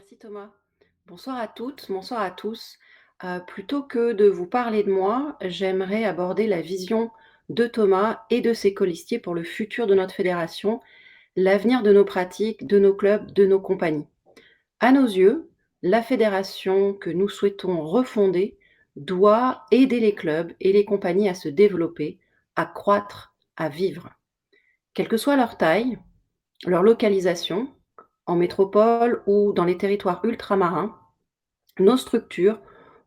Merci Thomas. Bonsoir à toutes, bonsoir à tous. Plutôt que de vous parler de moi, j'aimerais aborder la vision de Thomas et de ses colistiers pour le futur de notre fédération, l'avenir de nos pratiques, de nos clubs, de nos compagnies. À nos yeux, la fédération que nous souhaitons refonder doit aider les clubs et les compagnies à se développer, à croître, à vivre. Quelle que soit leur taille, leur localisation, en métropole ou dans les territoires ultramarins, nos structures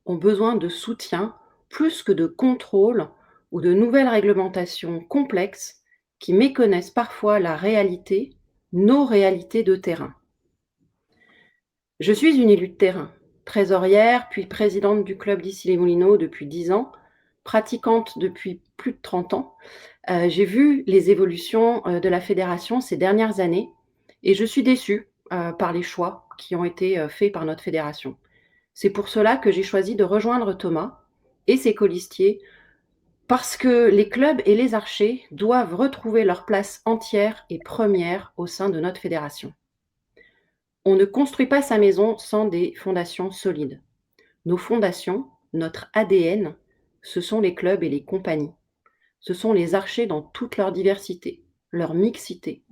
ont besoin de soutien plus que de contrôle ou de nouvelles réglementations complexes qui méconnaissent parfois la réalité, nos réalités de terrain. Je suis une élue de terrain, trésorière puis présidente du club d'Issy-les-Moulineaux depuis 10 ans, pratiquante depuis plus de 30 ans. J'ai vu les évolutions de la fédération ces dernières années et je suis déçue par les choix qui ont été faits par notre fédération. C'est pour cela que j'ai choisi de rejoindre Thomas et ses colistiers parce que les clubs et les archers doivent retrouver leur place entière et première au sein de notre fédération. On ne construit pas sa maison sans des fondations solides. Nos fondations, notre ADN, ce sont les clubs et les compagnies. Ce sont les archers dans toute leur diversité, leur mixité.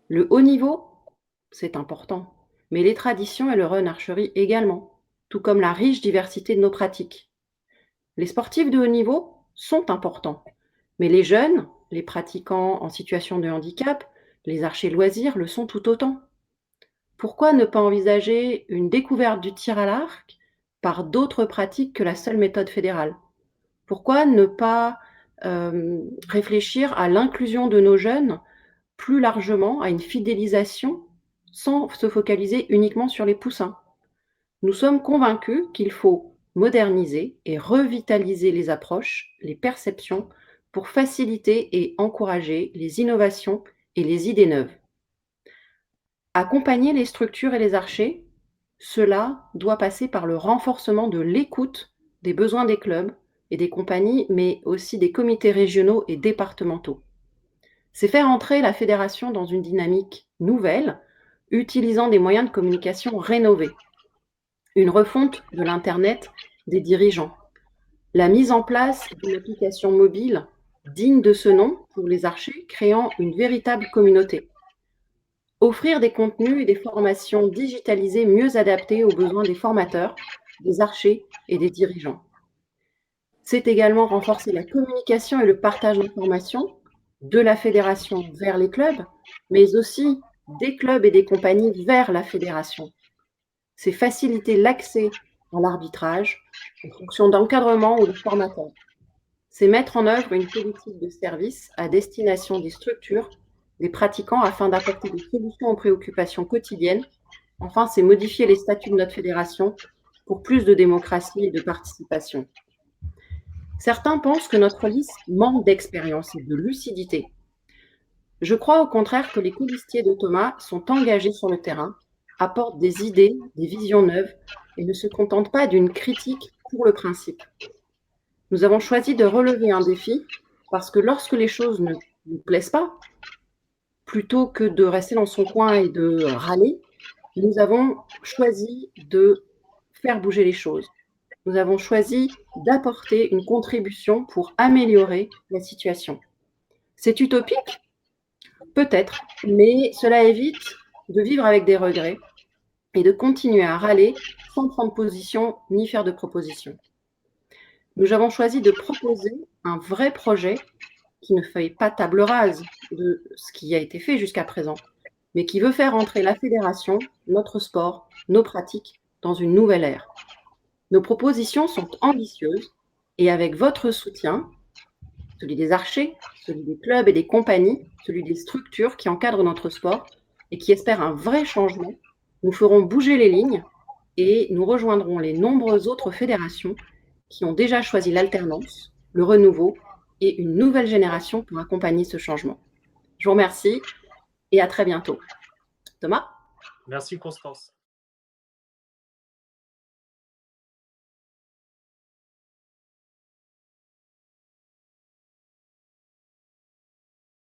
Le haut niveau, c'est important, mais les traditions et le run archerie également, tout comme la riche diversité de nos pratiques. Les sportifs de haut niveau sont importants, mais les jeunes, les pratiquants en situation de handicap, les archers loisirs le sont tout autant. Pourquoi ne pas envisager une découverte du tir à l'arc par d'autres pratiques que la seule méthode fédérale? Pourquoi ne pas réfléchir à l'inclusion de nos jeunes plus largement, à une fidélisation sans se focaliser uniquement sur les poussins? Nous sommes convaincus qu'il faut moderniser et revitaliser les approches, les perceptions pour faciliter et encourager les innovations et les idées neuves. Accompagner les structures et les archers, cela doit passer par le renforcement de l'écoute des besoins des clubs et des compagnies, mais aussi des comités régionaux et départementaux. C'est faire entrer la fédération dans une dynamique nouvelle, utilisant des moyens de communication rénovés. Une refonte de l'Internet des dirigeants. La mise en place d'une application mobile digne de ce nom pour les archers, créant une véritable communauté. Offrir des contenus et des formations digitalisées mieux adaptées aux besoins des formateurs, des archers et des dirigeants. C'est également renforcer la communication et le partage d'informations de la fédération vers les clubs, mais aussi des clubs et des compagnies vers la fédération. C'est faciliter l'accès à l'arbitrage en fonction d'encadrement ou de formateurs. C'est mettre en œuvre une politique de service à destination des structures, des pratiquants afin d'apporter des solutions aux préoccupations quotidiennes. Enfin, c'est modifier les statuts de notre fédération pour plus de démocratie et de participation. Certains pensent que notre liste manque d'expérience et de lucidité. Je crois au contraire que les colistiers de Thomas sont engagés sur le terrain, apportent des idées, des visions neuves et ne se contentent pas d'une critique pour le principe. Nous avons choisi de relever un défi parce que lorsque les choses ne nous plaisent pas, plutôt que de rester dans son coin et de râler, nous avons choisi de faire bouger les choses. Nous avons choisi d'apporter une contribution pour améliorer la situation. C'est utopique? Peut-être, mais cela évite de vivre avec des regrets et de continuer à râler sans prendre position ni faire de propositions. Nous avons choisi de proposer un vrai projet qui ne fait pas table rase de ce qui a été fait jusqu'à présent, mais qui veut faire entrer la fédération, notre sport, nos pratiques dans une nouvelle ère. Nos propositions sont ambitieuses et avec votre soutien, celui des archers, celui des clubs et des compagnies, celui des structures qui encadrent notre sport et qui espèrent un vrai changement, nous ferons bouger les lignes et nous rejoindrons les nombreuses autres fédérations qui ont déjà choisi l'alternance, le renouveau et une nouvelle génération pour accompagner ce changement. Je vous remercie et à très bientôt. Thomas? Merci Constance.